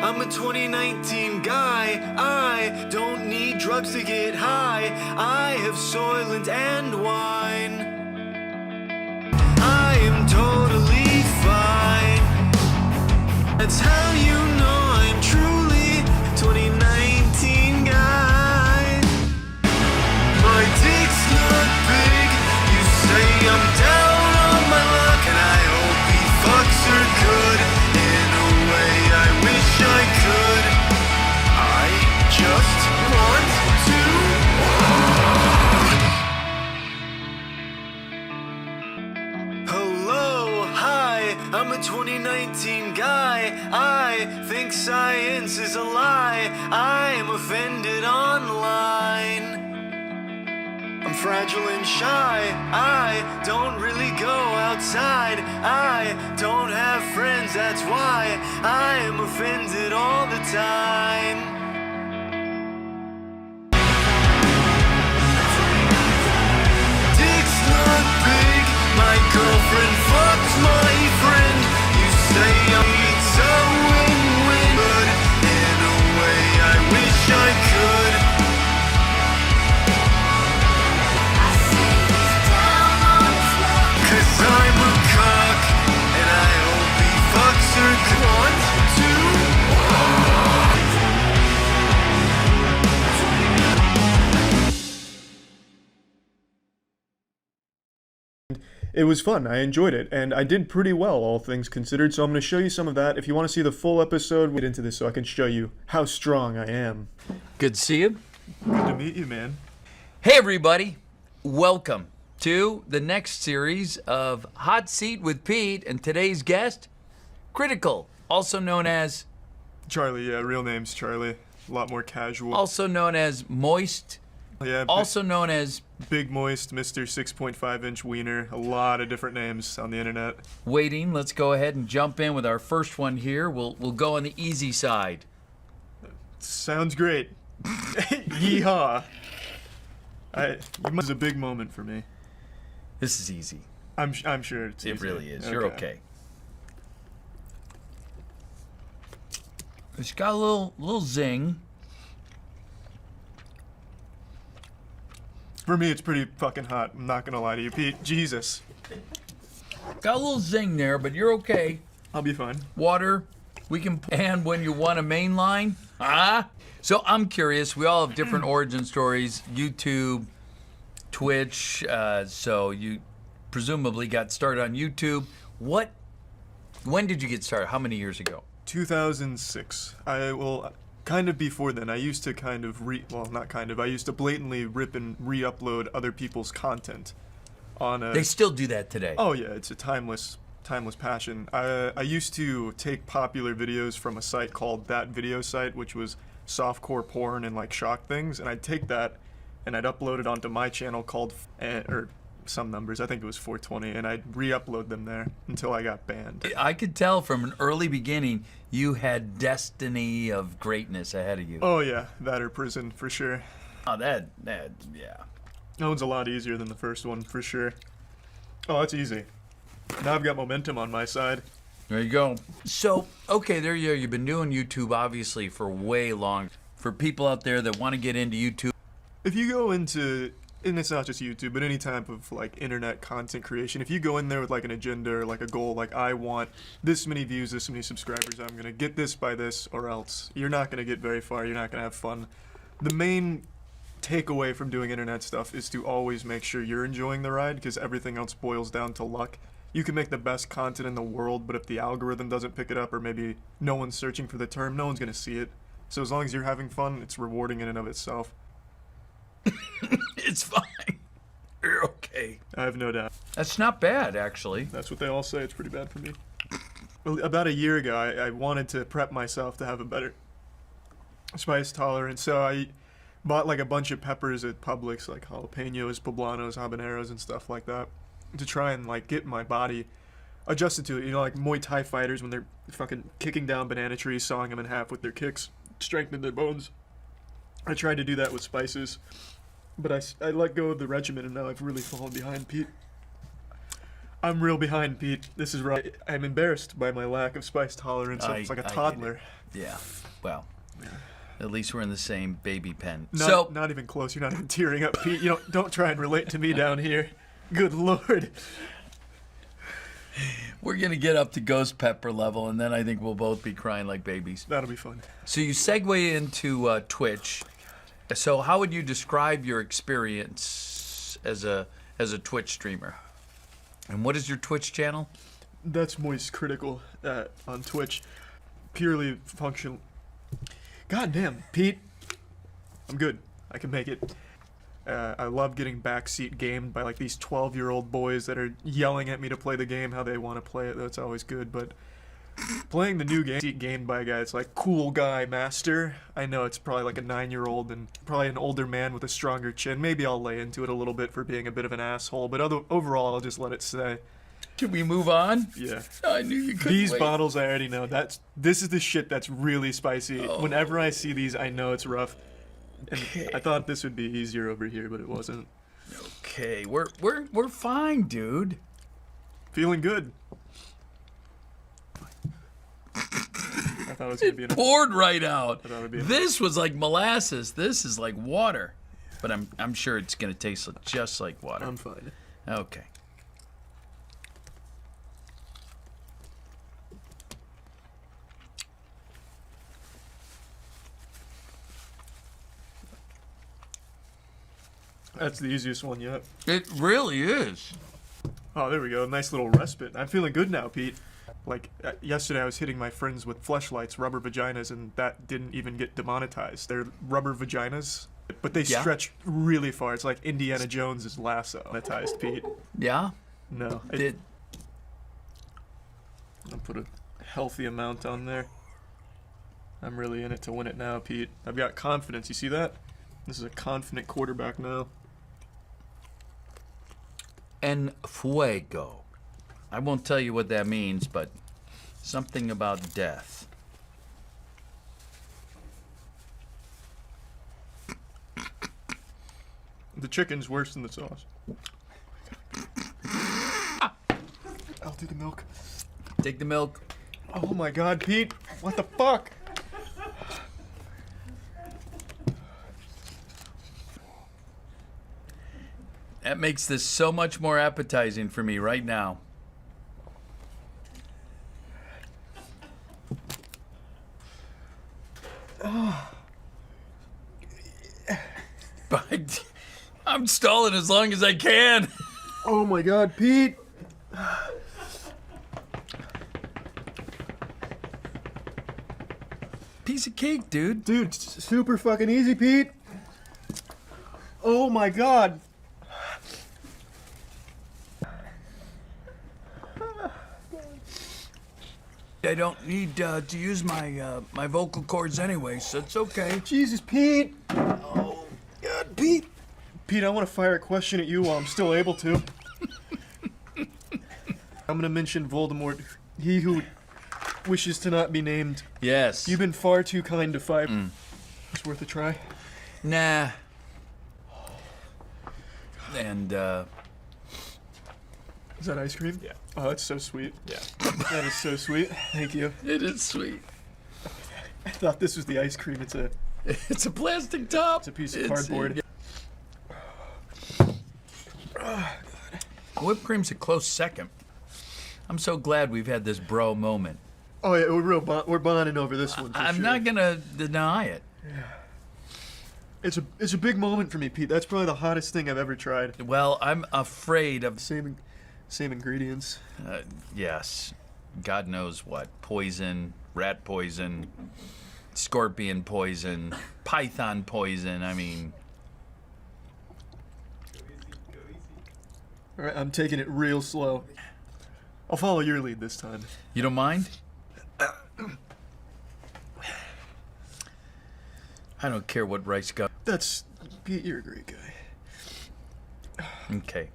I'm a 2019 guy. I don't need drugs to get high. I have Soylent and wine. I am totally fine. That's how you know I'm truly 2019 guy. My dick's not big. You say I'm down on my luck, and I hope he fucks her good. In a way I wish I could. I just want to. Hello, hi, I'm a 2019 guy. I think science is a lie. I am offended online. I'm fragile and shy. I don't really go outside. I don't have friends, that's why I am offended all the time. Dick's not big. My girlfriend fucked my friend. You say it's a win-win, but in a way I wish I could. Cause I'm a cock, and I hope he fucks her. Want to. It was fun. I enjoyed it, and I did pretty well, all things considered, so I'm going to show you some of that. If you want to see the full episode, we'll get into this so I can show you how strong I am. Good to see you. Good to meet you, man. Hey, everybody. Welcome to the next series of Hot Seat with Pete, and today's guest, Critical, also known as... Charlie, yeah, real name's Charlie. A lot more casual. Also known as Moist. Yeah, also known as... Big Moist, Mr. 6.5-inch Wiener. A lot of different names on the internet. Waiting. Let's go ahead and jump in with our first one here. We'll go on the easy side. Sounds great. Yeehaw. This is a big moment for me. This is easy. I'm sure it's easy. It really is. You're okay. It's got a little zing. For me, it's pretty fucking hot. I'm not gonna lie to you, Pete. Jesus. Got a little zing there, but you're okay. I'll be fine. Water, we can and when you want a main line. So I'm curious, we all have different origin stories. YouTube, Twitch, so you presumably got started on YouTube. When did you get started? How many years ago? 2006. Kind of before then. I used to I used to blatantly rip and re-upload other people's content on a... They still do that today. Oh yeah, it's a timeless passion. I used to take popular videos from a site called That Video Site, which was softcore porn and like shock things, and I'd take that and I'd upload it onto my channel called, or some numbers, I think it was 420, and I'd re-upload them there until I got banned. I could tell from an early beginning you had destiny of greatness ahead of you. Oh yeah, that or prison for sure. Oh, yeah. That one's a lot easier than the first one for sure. Oh, that's easy. Now I've got momentum on my side. There you go. So, okay, there you are. You've been doing YouTube obviously for way long. For people out there that want to get into YouTube, if you go into, and it's not just YouTube, but any type of like internet content creation, if you go in there with like an agenda or like a goal, like I want this many views, this many subscribers, I'm gonna get this by this or else, you're not gonna get very far, you're not gonna have fun. The main takeaway from doing internet stuff is to always make sure you're enjoying the ride, because everything else boils down to luck. You can make the best content in the world, but if the algorithm doesn't pick it up, or maybe no one's searching for the term, no one's gonna see it. So as long as you're having fun, it's rewarding in and of itself. it's fine. You're okay. I have no doubt. That's not bad, actually. That's what they all say. It's pretty bad for me. Well, about a year ago, I wanted to prep myself to have a better spice tolerance, so I bought like a bunch of peppers at Publix, like jalapenos, poblanos, habaneros, and stuff like that, to try and like get my body adjusted to it. You know, like Muay Thai fighters when they're fucking kicking down banana trees, sawing them in half with their kicks, strengthening their bones. I tried to do that with spices, but I let go of the regimen, and now I've really fallen behind, Pete. I'm real behind, Pete. This is right. I'm embarrassed by my lack of spice tolerance. It's like a I get it. toddler. Yeah. Well, at least we're in the same baby pen. Not even close. You're not even tearing up, Pete. You don't try and relate to me down here. Good Lord. We're gonna get up to Ghost Pepper level, and then I think we'll both be crying like babies. That'll be fun. So you segue into Twitch. So how would you describe your experience as a Twitch streamer? And what is your Twitch channel? That's Moist Critical on Twitch. Purely functional. God damn, Pete. I'm good. I can make it. I love getting backseat gamed by like these 12-year-old boys that are yelling at me to play the game how they want to play it. That's always good, but playing the new game gamed by a guy that's like cool guy master. I know it's probably like a 9-year-old and probably an older man with a stronger chin. Maybe I'll lay into it a little bit for being a bit of an asshole, but overall I'll just let it stay. Can we move on? Yeah. I knew you couldn't These wait. bottles I already know. This is the shit that's really spicy. Oh. Whenever I see these, I know it's rough. And I thought this would be easier over here, but it wasn't. Okay, we're fine, dude. Feeling good. I thought it was gonna be enough. Poured right out. I thought it would be enough. This was like molasses. This is like water, but I'm sure it's gonna taste just like water. I'm fine. Okay. That's the easiest one yet. It really is. Oh, there we go. Nice little respite. I'm feeling good now, Pete. Like, yesterday I was hitting my friends with fleshlights, rubber vaginas, and that didn't even get demonetized. They're rubber vaginas, but they stretch really far. It's like Indiana Jones' lasso. Demonetized, Pete. Yeah. No. I'll put a healthy amount on there. I'm really in it to win it now, Pete. I've got confidence. You see that? This is a confident quarterback now. En fuego. I won't tell you what that means, but something about death. The chicken's worse than the sauce. I'll do the milk. Take the milk. Oh my god, Pete. What the fuck? That makes this so much more appetizing for me right now. But I'm stalling as long as I can. Oh my god, Pete. Piece of cake, dude. Dude, super fucking easy, Pete. Oh my god. I don't need to use my my vocal cords anyway, so it's okay. Jesus, Pete. Oh god, Pete. Pete, I want to fire a question at you while I'm still able to. I'm gonna mention Voldemort. He who wishes to not be named. Yes. You've been far too kind to fight. It's worth a try. Nah. And Is that ice cream? Yeah. Oh, that's so sweet. Yeah. That is so sweet. Thank you. it is sweet. I thought this was the ice cream. It's a It's a plastic top. it's a piece of cardboard. Whipped cream's a close second. I'm so glad we've had this bro moment. Oh yeah, we're bonding over this one. For I'm sure. not gonna deny it. It's a big moment for me, Pete. That's probably the hottest thing I've ever tried. Well, I'm afraid of. Same ingredients. Yes, God knows what. Poison, rat poison, scorpion poison, python poison. I mean, All right, I'm taking it real slow. I'll follow your lead this time. you don't mind? I don't care what rice go. That's Pete. You're a great guy. Okay.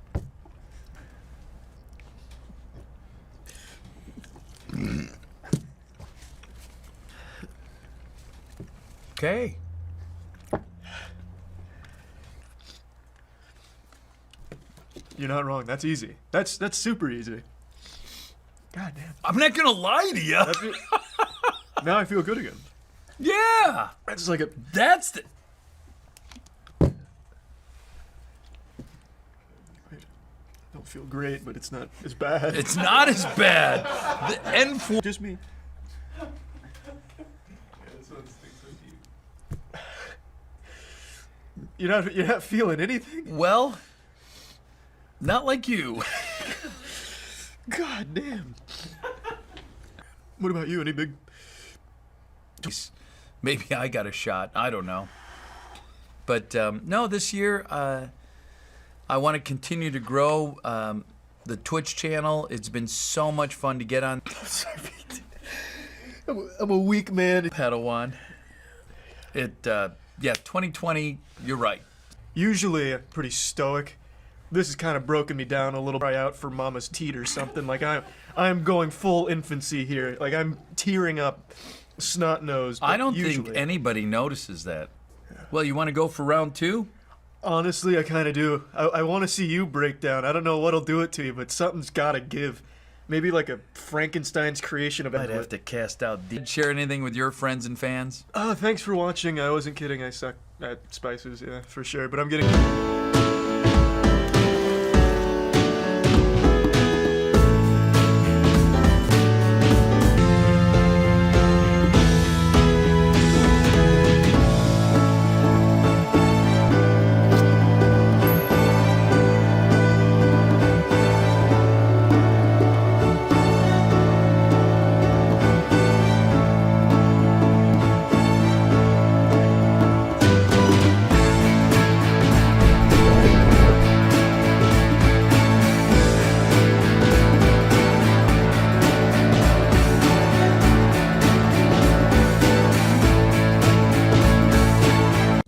Okay. You're not wrong. That's easy. That's super easy. God damn. I'm not gonna lie to you. Now I feel good again. Yeah. That's like a. That's the. I don't feel great, but it's not as bad. It's not as bad. The N4. Just me. You're not feeling anything? Well, not like you. God damn. What about you? Any big... Maybe I got a shot. I don't know. But no, this year I want to continue to grow the Twitch channel. It's been so much fun to get on. I'm a weak man. Padawan. Yeah, 2020, you're right. Usually I'm pretty stoic. This has kind of broken me down a little. Try out for mama's teat or something. Like I'm going full infancy here. Like I'm tearing up, snot nose. I don't think anybody notices that. Well, you want to go for round 2? Honestly, I kind of do. I want to see you break down. I don't know what'll do it to you, but something's got to give. Maybe like a Frankenstein's creation of. I'd have to cast out. Did you share anything with your friends and fans? Thanks for watching. I wasn't kidding. I suck at spices, yeah, for sure. But I'm getting.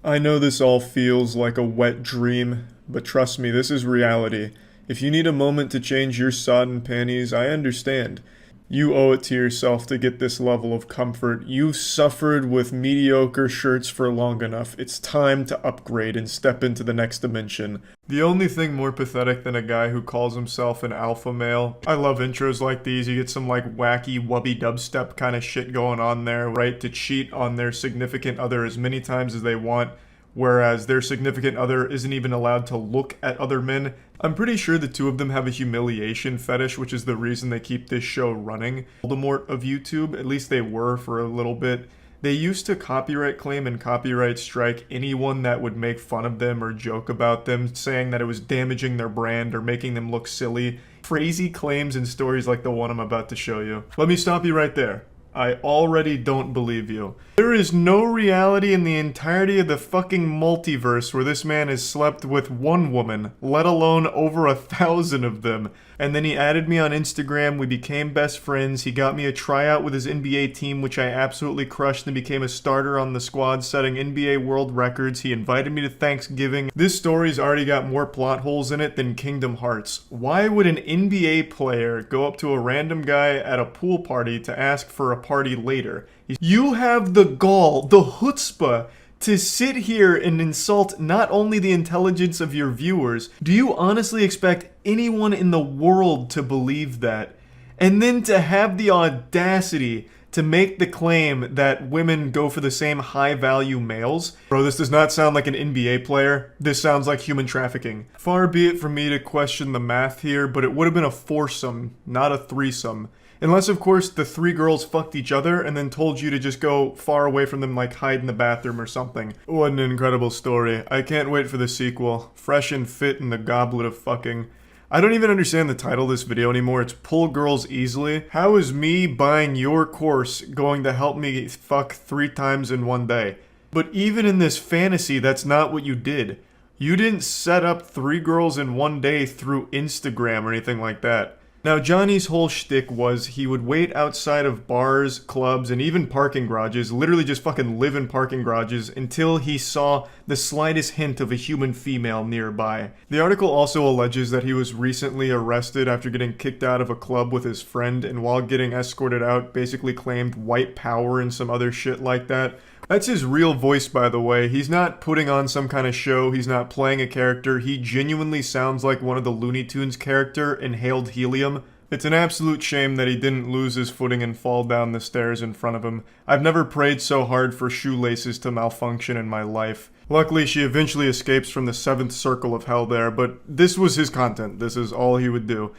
I know this all feels like a wet dream, but trust me, this is reality. If you need a moment to change your sodden panties, I understand. You owe it to yourself to get this level of comfort. You've suffered with mediocre shirts for long enough. It's time to upgrade and step into the next dimension. The only thing more pathetic than a guy who calls himself an alpha male. I love intros like these. You get some like wacky wubby dubstep kind of shit going on there, right? To cheat on their significant other as many times as they want, whereas their significant other isn't even allowed to look at other men. I'm pretty sure the two of them have a humiliation fetish, which is the reason they keep this show running. Voldemort of YouTube, at least they were for a little bit. They used to copyright claim and copyright strike anyone that would make fun of them or joke about them, saying that it was damaging their brand or making them look silly. Crazy claims and stories like the one I'm about to show you. Let me stop you right there. I already don't believe you. There is no reality in the entirety of the fucking multiverse where this man has slept with one woman, let alone over 1,000 of them. And then he added me on Instagram, we became best friends, he got me a tryout with his NBA team, which I absolutely crushed and became a starter on the squad, setting NBA world records. He invited me to Thanksgiving. This story's already got more plot holes in it than Kingdom Hearts. Why would an NBA player go up to a random guy at a pool party to ask for a party later? You have the gall, the chutzpah, to sit here and insult not only the intelligence of your viewers. Do you honestly expect anyone in the world to believe that? And then to have the audacity to make the claim that women go for the same high-value males? Bro, this does not sound like an NBA player. This sounds like human trafficking. Far be it from me to question the math here, but it would have been a foursome, not a threesome. Unless, of course, the 3 girls fucked each other and then told you to just go far away from them, like hide in the bathroom or something. What an incredible story. I can't wait for the sequel. Fresh and fit in the goblet of fucking. I don't even understand the title of this video anymore. It's Pull Girls Easily. How is me buying your course going to help me fuck 3 times in one day? But even in this fantasy, that's not what you did. You didn't set up 3 girls in one day through Instagram or anything like that. Now, Johnny's whole shtick was he would wait outside of bars, clubs, and even parking garages, literally just fucking live in parking garages, until he saw the slightest hint of a human female nearby. The article also alleges that he was recently arrested after getting kicked out of a club with his friend, and while getting escorted out, basically claimed white power and some other shit like that. That's his real voice, by the way. He's not putting on some kind of show. He's not playing a character. He genuinely sounds like one of the Looney Tunes character, Inhaled Helium. It's an absolute shame that he didn't lose his footing and fall down the stairs in front of him. I've never prayed so hard for shoelaces to malfunction in my life. Luckily, she eventually escapes from the 7th circle of hell there, but this was his content. This is all he would do.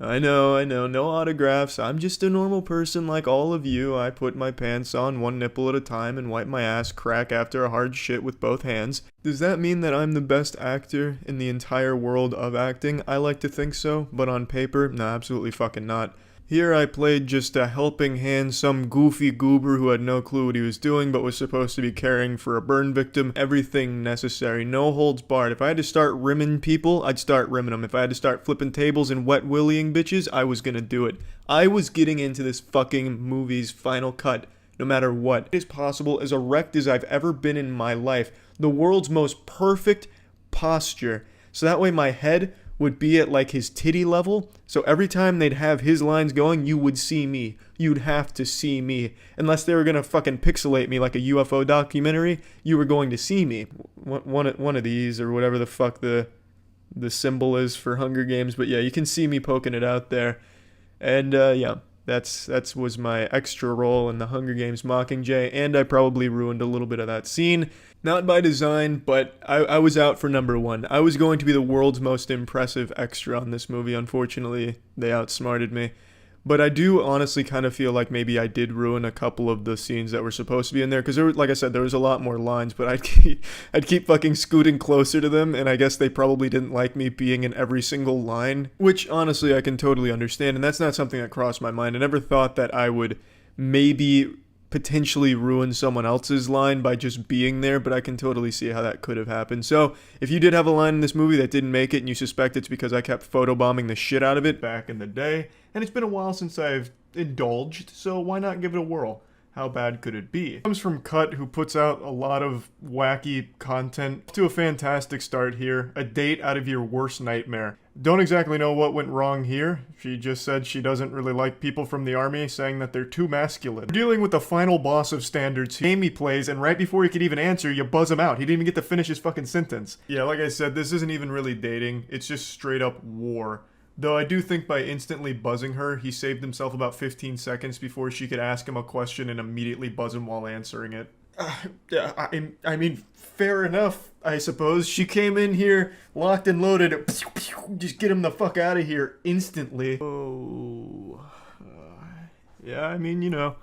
I know, no autographs. I'm just a normal person like all of you. I put my pants on one nipple at a time and wipe my ass crack after a hard shit with both hands. Does that mean that I'm the best actor in the entire world of acting? I like to think so, but on paper, no, absolutely fucking not. Here I played just a helping hand, some goofy goober who had no clue what he was doing but was supposed to be caring for a burn victim. Everything necessary, no holds barred. If I had to start rimming people, I'd start rimming them. If I had to start flipping tables and wet willying bitches, I was gonna do it. I was getting into this fucking movie's final cut, no matter what. It is possible, as erect as I've ever been in my life. The world's most perfect posture. So that way my head would be at like his titty level, so every time they'd have his lines going, you would see me. You'd have to see me. Unless they were gonna fucking pixelate me like a UFO documentary, you were going to see me. One of these, or whatever the fuck the symbol is for Hunger Games, but yeah, you can see me poking it out there. And yeah, that was my extra role in the Hunger Games Mockingjay, and I probably ruined a little bit of that scene. Not by design, but I was out for number one. I was going to be the world's most impressive extra on this movie. Unfortunately, they outsmarted me. But I do honestly kind of feel like maybe I did ruin a couple of the scenes that were supposed to be in there. Because, like I said, there was a lot more lines, but I'd keep fucking scooting closer to them. And I guess they probably didn't like me being in every single line. Which, honestly, I can totally understand. And that's not something that crossed my mind. I never thought that I would maybe potentially ruin someone else's line by just being there, but I can totally see how that could have happened. So, if you did have a line in this movie that didn't make it and you suspect it's because I kept photobombing the shit out of it back in the day, and it's been a while since I've indulged, so why not give it a whirl? How bad could it be? It comes from Cut, who puts out a lot of wacky content. To a fantastic start here. A date out of your worst nightmare. Don't exactly know what went wrong here. She just said she doesn't really like people from the army, saying that they're too masculine. We're dealing with the final boss of standards. Game he plays, and right before he could even answer, you buzz him out. He didn't even get to finish his fucking sentence. Yeah, like I said, this isn't even really dating. It's just straight up war. Though I do think by instantly buzzing her, he saved himself about 15 seconds before she could ask him a question and immediately buzz him while answering it. I mean, fair enough, I suppose. She came in here, locked and loaded, just get him the fuck out of here instantly. Oh, yeah, I mean, you know,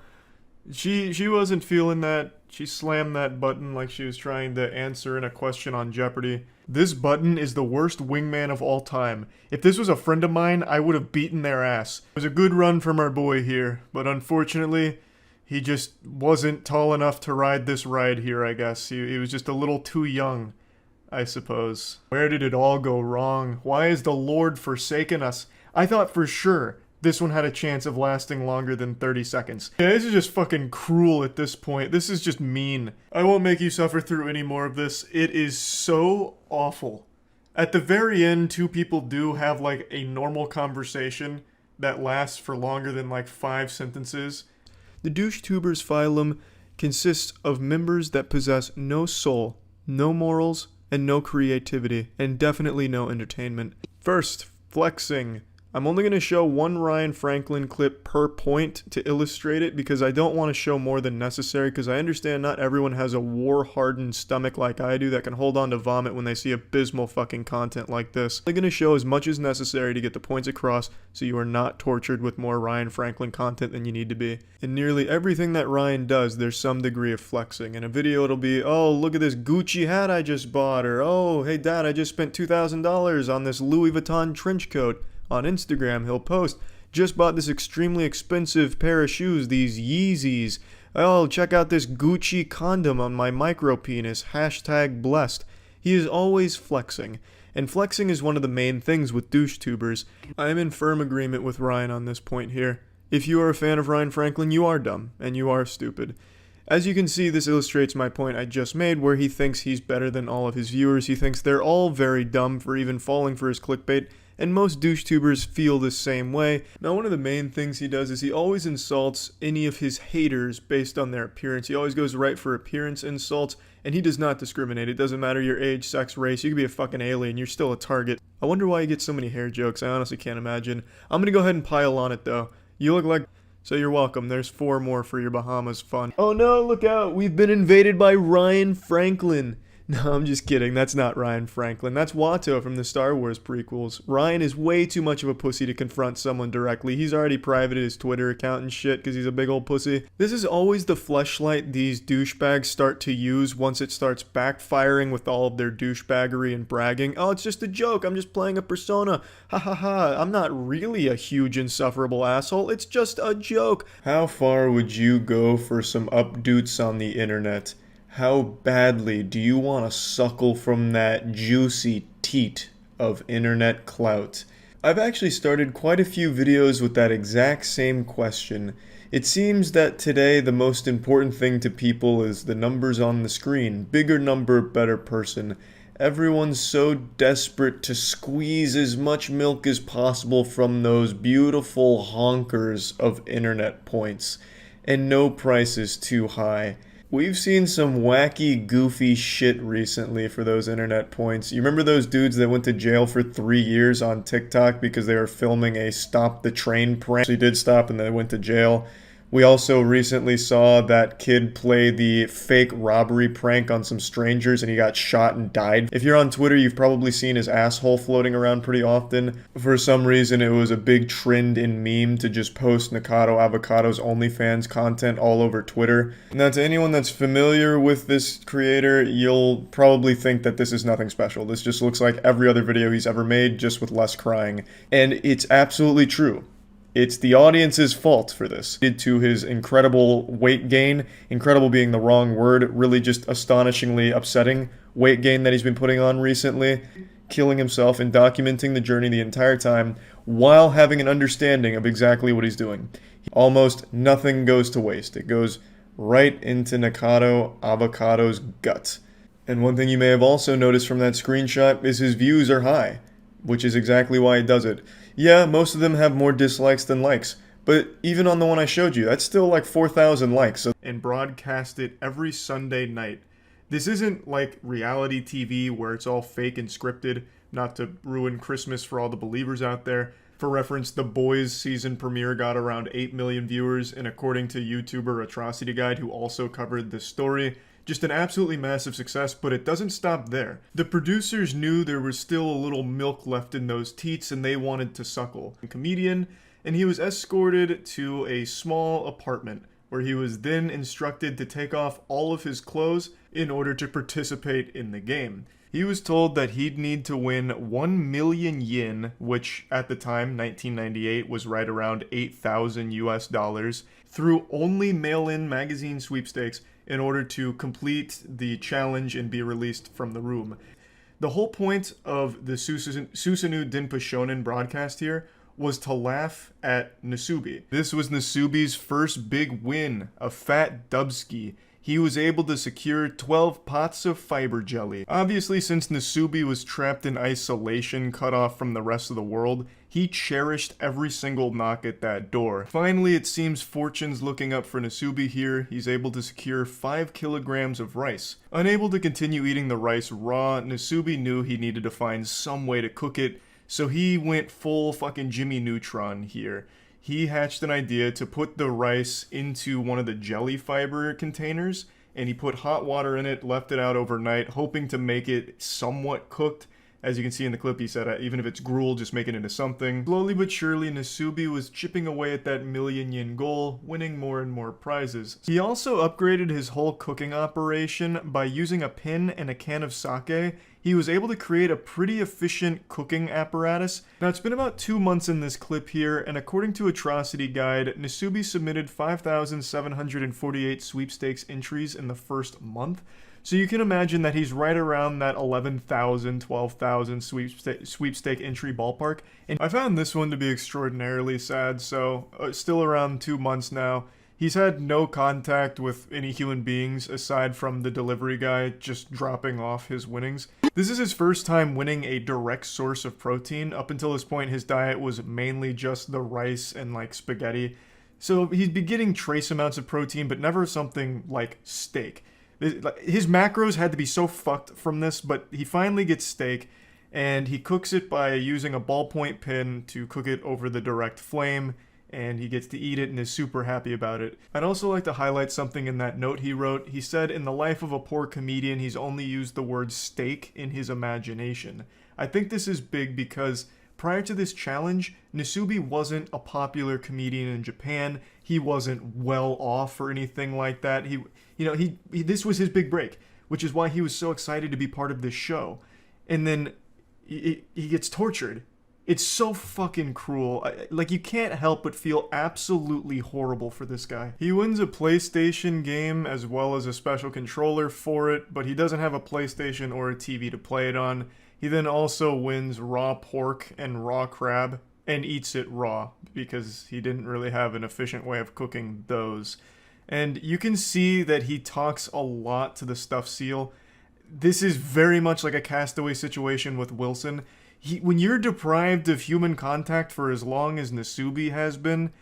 she wasn't feeling that. She slammed that button like she was trying to answer in a question on Jeopardy. This button is the worst wingman of all time. If this was a friend of mine, I would have beaten their ass. It was a good run from our boy here, but unfortunately, he just wasn't tall enough to ride this ride here, I guess. He was just a little too young, I suppose. Where did it all go wrong? Why has the Lord forsaken us? I thought for sure this one had a chance of lasting longer than 30 seconds. Yeah, this is just fucking cruel at this point. This is just mean. I won't make you suffer through any more of this. It is so awful. At the very end, two people do have like a normal conversation that lasts for longer than like 5 sentences. The douche-tubers phylum consists of members that possess no soul, no morals, and no creativity, and definitely no entertainment. First, flexing. I'm only going to show one Ryan Franklin clip per point to illustrate it because I don't want to show more than necessary because I understand not everyone has a war-hardened stomach like I do that can hold on to vomit when they see abysmal fucking content like this. I'm going to show as much as necessary to get the points across so you are not tortured with more Ryan Franklin content than you need to be. In nearly everything that Ryan does, there's some degree of flexing. In a video it'll be, oh, look at this Gucci hat I just bought, or oh, hey dad, I just spent $2,000 on this Louis Vuitton trench coat. On Instagram, he'll post, just bought this extremely expensive pair of shoes, these Yeezys. Oh, check out this Gucci condom on my micro penis, #blessed. He is always flexing. and flexing is one of the main things with douche tubers. I am in firm agreement with Ryan on this point here. If you are a fan of Ryan Franklin, you are dumb, and you are stupid. As you can see, this illustrates my point I just made, where he thinks he's better than all of his viewers. He thinks they're all very dumb for even falling for his clickbait, and most douche tubers feel the same way. Now, one of the main things he does is he always insults any of his haters based on their appearance. He always goes right for appearance insults, and he does not discriminate. It doesn't matter your age, sex, race. You could be a fucking alien. You're still a target. I wonder why he gets so many hair jokes. I honestly can't imagine. I'm gonna go ahead and pile on it, though. You look like... So you're welcome. There's 4 more for your Bahamas fun. Oh no, look out. We've been invaded by Ryan Franklin. No, I'm just kidding. That's not Ryan Franklin. That's Watto from the Star Wars prequels. Ryan is way too much of a pussy to confront someone directly. He's already privated his Twitter account and shit because he's a big old pussy. This is always the fleshlight these douchebags start to use once it starts backfiring with all of their douchebaggery and bragging. Oh, it's just a joke. I'm just playing a persona. Ha ha ha. I'm not really a huge insufferable asshole. It's just a joke. How far would you go for some updoots on the internet? How badly do you want to suckle from that juicy teat of internet clout? I've actually started quite a few videos with that exact same question. It seems that today the most important thing to people is the numbers on the screen. Bigger number, better person. Everyone's so desperate to squeeze as much milk as possible from those beautiful honkers of internet points. And no price is too high. We've seen some wacky, goofy shit recently for those internet points. You remember those dudes that went to jail for 3 years on TikTok because they were filming a stop the train prank? They did stop and they went to jail. We also recently saw that kid play the fake robbery prank on some strangers and he got shot and died. If you're on Twitter, you've probably seen his asshole floating around pretty often. For some reason, it was a big trend in meme to just post Nikado Avocado's OnlyFans content all over Twitter. Now, to anyone that's familiar with this creator, you'll probably think that this is nothing special. This just looks like every other video he's ever made, just with less crying. And it's absolutely true. It's the audience's fault for this. Due to his incredible weight gain, incredible being the wrong word, really just astonishingly upsetting weight gain that he's been putting on recently, killing himself and documenting the journey the entire time while having an understanding of exactly what he's doing. Almost nothing goes to waste. It goes right into Nikado Avocado's gut. And one thing you may have also noticed from that screenshot is his views are high, which is exactly why he does it. Yeah, most of them have more dislikes than likes, but even on the one I showed you, that's still like 4,000 likes. And broadcast it every Sunday night. This isn't like reality TV where it's all fake and scripted, not to ruin Christmas for all the believers out there. For reference, The Boys season premiere got around 8 million viewers, and according to YouTuber Atrocity Guide, who also covered this story, just an absolutely massive success, but it doesn't stop there. The producers knew there was still a little milk left in those teats and they wanted to suckle. A comedian, and he was escorted to a small apartment where he was then instructed to take off all of his clothes in order to participate in the game. He was told that he'd need to win 1 million yen, which at the time, 1998, was right around 8,000 US dollars, through only mail-in magazine sweepstakes in order to complete the challenge and be released from the room. The whole point of the Susanoo Dinpa Shonen broadcast here was to laugh at Nasubi. This was Nasubi's first big win, a fat dubski. He was able to secure 12 pots of fiber jelly. Obviously, since Nasubi was trapped in isolation, cut off from the rest of the world, he cherished every single knock at that door. Finally, it seems fortune's looking up for Nasubi here. He's able to secure 5 kilograms of rice. Unable to continue eating the rice raw, Nasubi knew he needed to find some way to cook it, so he went full fucking Jimmy Neutron here. He hatched an idea to put the rice into one of the jelly fiber containers, and he put hot water in it, left it out overnight, hoping to make it somewhat cooked. As you can see in the clip, he said, even if it's gruel, just make it into something. Slowly but surely, Nasubi was chipping away at that million yen goal, winning more and more prizes. He also upgraded his whole cooking operation by using a pin and a can of sake. He was able to create a pretty efficient cooking apparatus. Now, it's been about 2 months in this clip here, and according to Atrocity Guide, Nasubi submitted 5,748 sweepstakes entries in the first month. So you can imagine that he's right around that 11,000, 12,000 sweepstake entry ballpark. And I found this one to be extraordinarily sad. So still around 2 months now. He's had no contact with any human beings aside from the delivery guy just dropping off his winnings. This is his first time winning a direct source of protein. Up until this point, his diet was mainly just the rice and like spaghetti. So he'd be getting trace amounts of protein, but never something like steak. His macros had to be so fucked from this, but he finally gets steak, and he cooks it by using a ballpoint pin to cook it over the direct flame, and he gets to eat it and is super happy about it. I'd also like to highlight something in that note he wrote. He said, in the life of a poor comedian, he's only used the word steak in his imagination. I think this is big because prior to this challenge, Nasubi wasn't a popular comedian in Japan. He wasn't well off or anything like that. This was his big break, which is why he was so excited to be part of this show. And then he gets tortured. It's so fucking cruel. Like, you can't help but feel absolutely horrible for this guy. He wins a PlayStation game as well as a special controller for it, but he doesn't have a PlayStation or a TV to play it on. He then also wins raw pork and raw crab and eats it raw because he didn't really have an efficient way of cooking those. And you can see that he talks a lot to the stuffed seal. This is very much like a Castaway situation with Wilson. When you're deprived of human contact for as long as Nasubi has been,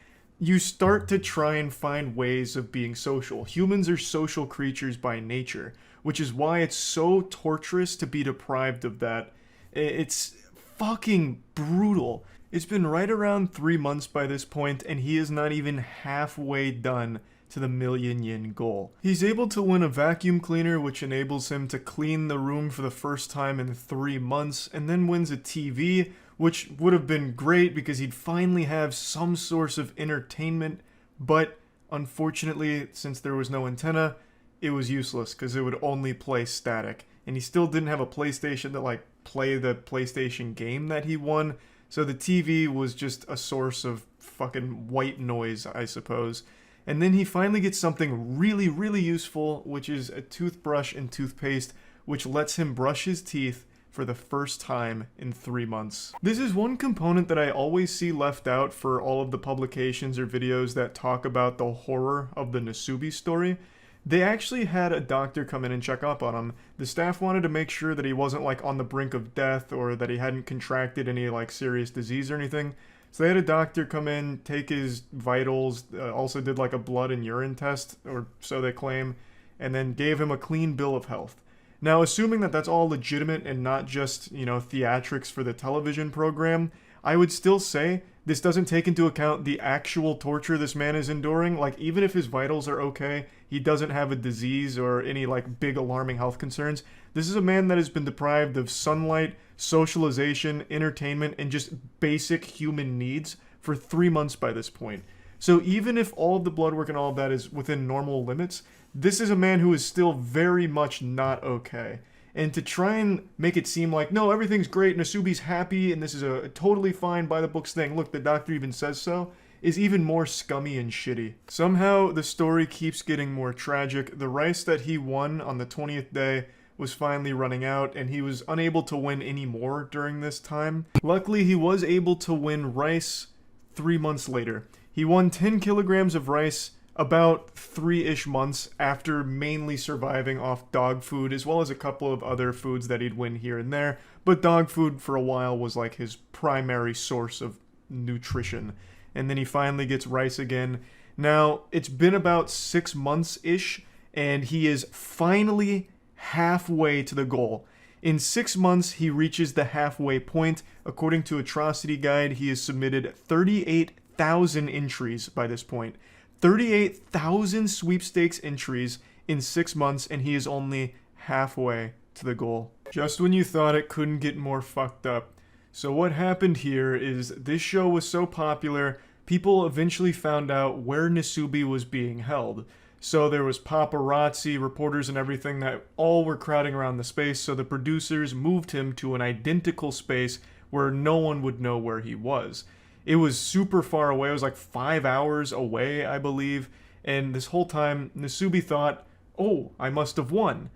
you start to try and find ways of being social. Humans are social creatures by nature, which is why it's so torturous to be deprived of that. It's fucking brutal. It's been right around 3 months by this point, and he is not even halfway done to the million yen goal. He's able to win a vacuum cleaner, which enables him to clean the room for the first time in 3 months, and then wins a TV, which would have been great because he'd finally have some source of entertainment, but unfortunately, since there was no antenna, it was useless because it would only play static. And he still didn't have a PlayStation to like play the PlayStation game that he won, so the TV was just a source of fucking white noise, I suppose. And then he finally gets something really, really useful, which is a toothbrush and toothpaste, which lets him brush his teeth for the first time in 3 months. This is one component that I always see left out for all of the publications or videos that talk about the horror of the Nasubi story. They actually had a doctor come in and check up on him. The staff wanted to make sure that he wasn't like on the brink of death or that he hadn't contracted any like serious disease or anything. So they had a doctor come in, take his vitals, also did like a blood and urine test, or so they claim, and then gave him a clean bill of health. Now, assuming that that's all legitimate and not just, theatrics for the television program, I would still say this doesn't take into account the actual torture this man is enduring. Like, even if his vitals are okay, he doesn't have a disease or any like big alarming health concerns. This is a man that has been deprived of sunlight, socialization, entertainment, and just basic human needs for 3 months by this point. So even if all of the blood work and all of that is within normal limits, this is a man who is still very much not okay. And to try and make it seem like, no, everything's great, Nasubi's happy, and this is a totally fine by-the-books thing, look, the doctor even says so, is even more scummy and shitty. Somehow, the story keeps getting more tragic. The rice that he won on the 20th day was finally running out, and he was unable to win any more during this time. Luckily, he was able to win rice 3 months later. He won 10 kilograms of rice about 3-ish months after mainly surviving off dog food, as well as a couple of other foods that he'd win here and there. But dog food for a while was like his primary source of nutrition. And then he finally gets rice again. Now, it's been about 6 months-ish, and he is finally halfway to the goal. In 6 months, he reaches the halfway point. According to Atrocity Guide, he has submitted 38,000 entries by this point. 38,000 sweepstakes entries in 6 months, and he is only halfway to the goal. Just when you thought it couldn't get more fucked up. So what happened here is this show was so popular, people eventually found out where Nasubi was being held. So there was paparazzi, reporters, and everything that all were crowding around the space, so the producers moved him to an identical space where no one would know where he was. It was super far away. It was like 5 hours away, I believe. And this whole time, Nasubi thought, oh, I must have won.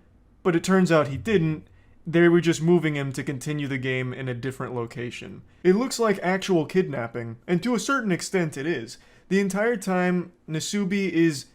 but it turns out he didn't. They were just moving him to continue the game in a different location. It looks like actual kidnapping, and to a certain extent it is. The entire time, Nasubi is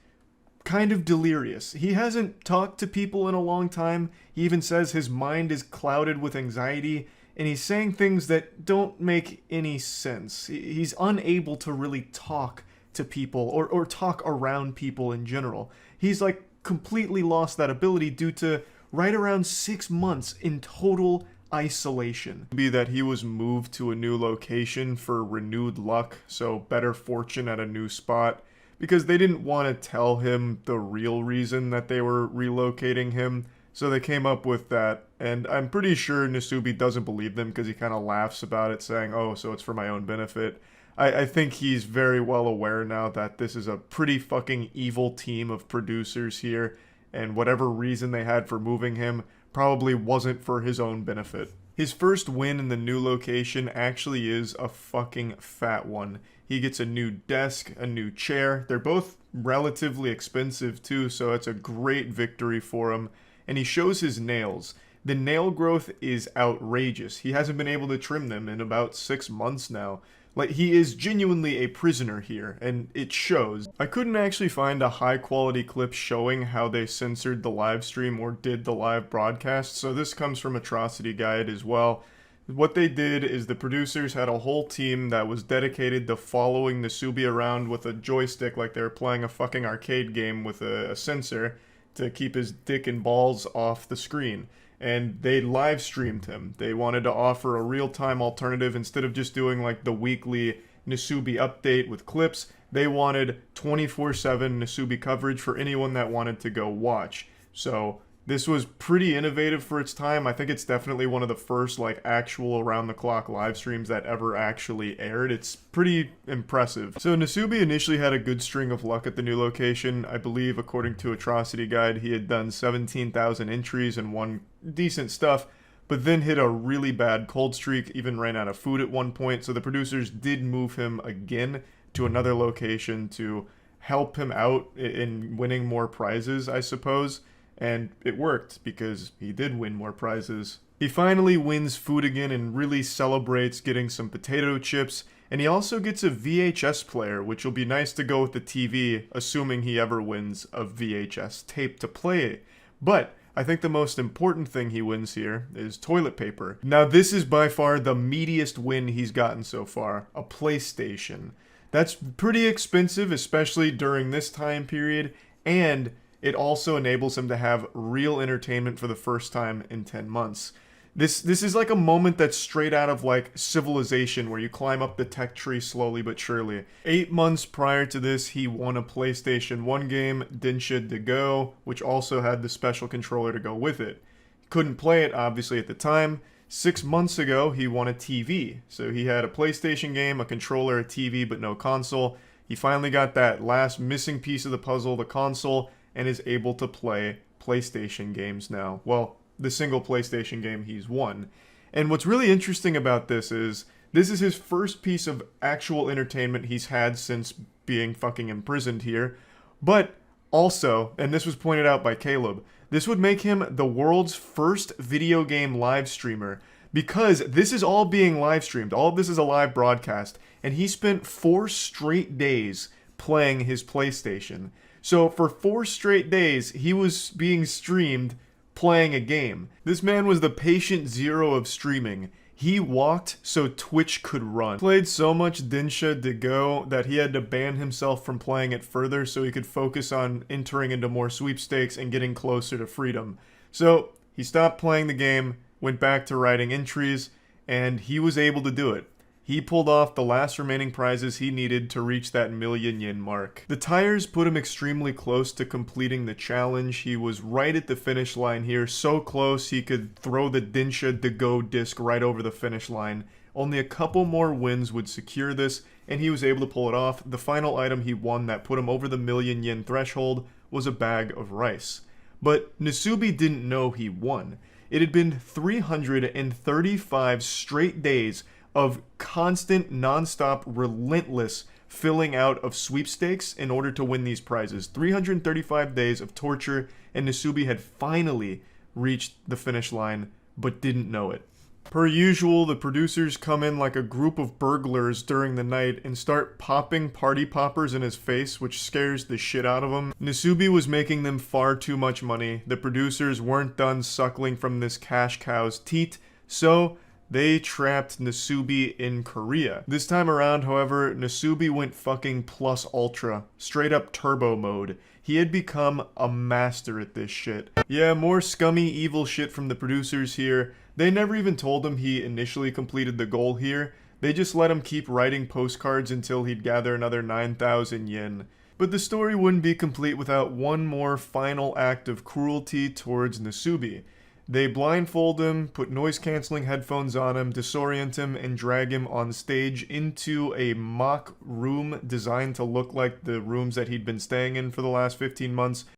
kind of delirious. He hasn't talked to people in a long time. He even says his mind is clouded with anxiety, and he's saying things that don't make any sense. He's unable to really talk to people or talk around people in general. He's like completely lost that ability due to right around 6 months in total isolation. Be that he was moved to a new location for renewed luck, so better fortune at a new spot, because they didn't want to tell him the real reason that they were relocating him, so they came up with that, and I'm pretty sure Nasubi doesn't believe them because he kind of laughs about it, saying, oh, so it's for my own benefit. I think he's very well aware now that this is a pretty fucking evil team of producers here, and whatever reason they had for moving him probably wasn't for his own benefit. His first win in the new location actually is a fucking fat one. He gets a new desk, a new chair. They're both relatively expensive too, so it's a great victory for him. And he shows his nails. The nail growth is outrageous. He hasn't been able to trim them in about 6 months now. Like, he is genuinely a prisoner here, and it shows. I couldn't actually find a high-quality clip showing how they censored the live stream or did the live broadcast, so this comes from Atrocity Guide as well. What they did is the producers had a whole team that was dedicated to following Nasubi around with a joystick like they were playing a fucking arcade game with a sensor to keep his dick and balls off the screen. And they live streamed him. They wanted to offer a real-time alternative instead of just doing like the weekly Nasubi update with clips. They wanted 24/7 Nasubi coverage for anyone that wanted to go watch. So this was pretty innovative for its time. I think it's definitely one of the first like actual around-the-clock live streams that ever actually aired. It's pretty impressive. So Nasubi initially had a good string of luck at the new location. I believe, according to Atrocity Guide, he had done 17,000 entries and won decent stuff, but then hit a really bad cold streak, even ran out of food at one point, so the producers did move him again to another location to help him out in winning more prizes, I suppose. And it worked, because he did win more prizes. He finally wins food again and really celebrates getting some potato chips, and he also gets a VHS player, which will be nice to go with the TV, assuming he ever wins a VHS tape to play. But I think the most important thing he wins here is toilet paper. Now this is by far the meatiest win he's gotten so far, a PlayStation. That's pretty expensive, especially during this time period, and it also enables him to have real entertainment for the first time in 10 months. This is like a moment that's straight out of like Civilization, where you climb up the tech tree slowly but surely. 8 months prior to this, he won a PlayStation 1 game, Densha to Go, which also had the special controller to go with it. Couldn't play it, obviously, at the time. 6 months ago, he won a TV. So he had a PlayStation game, a controller, a TV, but no console. He finally got that last missing piece of the puzzle, the console, and is able to play PlayStation games now. Well, the single PlayStation game he's won. And what's really interesting about this is his first piece of actual entertainment he's had since being fucking imprisoned here. But also, and this was pointed out by Caleb, this would make him the world's first video game live streamer, because this is all being live streamed. All of this is a live broadcast, and he spent 4 straight days playing his PlayStation. So for 4 straight days, he was being streamed playing a game. This man was the patient zero of streaming. He walked so Twitch could run. Played so much Densha to Go that he had to ban himself from playing it further so he could focus on entering into more sweepstakes and getting closer to freedom. So he stopped playing the game, went back to writing entries, and he was able to do it. He pulled off the last remaining prizes he needed to reach that million yen mark. The tires put him extremely close to completing the challenge. He was right at the finish line here, so close he could throw the Densha to Go disc right over the finish line. Only a couple more wins would secure this, and he was able to pull it off. The final item he won that put him over the million yen threshold was a bag of rice. But Nasubi didn't know he won. It had been 335 straight days of constant, non-stop, relentless filling out of sweepstakes in order to win these prizes. 335 days of torture, and Nasubi had finally reached the finish line, but didn't know it. Per usual, the producers come in like a group of burglars during the night and start popping party poppers in his face, which scares the shit out of him. Nasubi was making them far too much money. The producers weren't done suckling from this cash cow's teat, so they trapped Nasubi in Korea. This time around, however, Nasubi went fucking plus ultra, straight up turbo mode. He had become a master at this shit. Yeah, more scummy, evil shit from the producers here. They never even told him he initially completed the goal here. They just let him keep writing postcards until he'd gather another 9,000 yen. But the story wouldn't be complete without one more final act of cruelty towards Nasubi. They blindfold him, put noise-canceling headphones on him, disorient him, and drag him on stage into a mock room designed to look like the rooms that he'd been staying in for the last 15 months,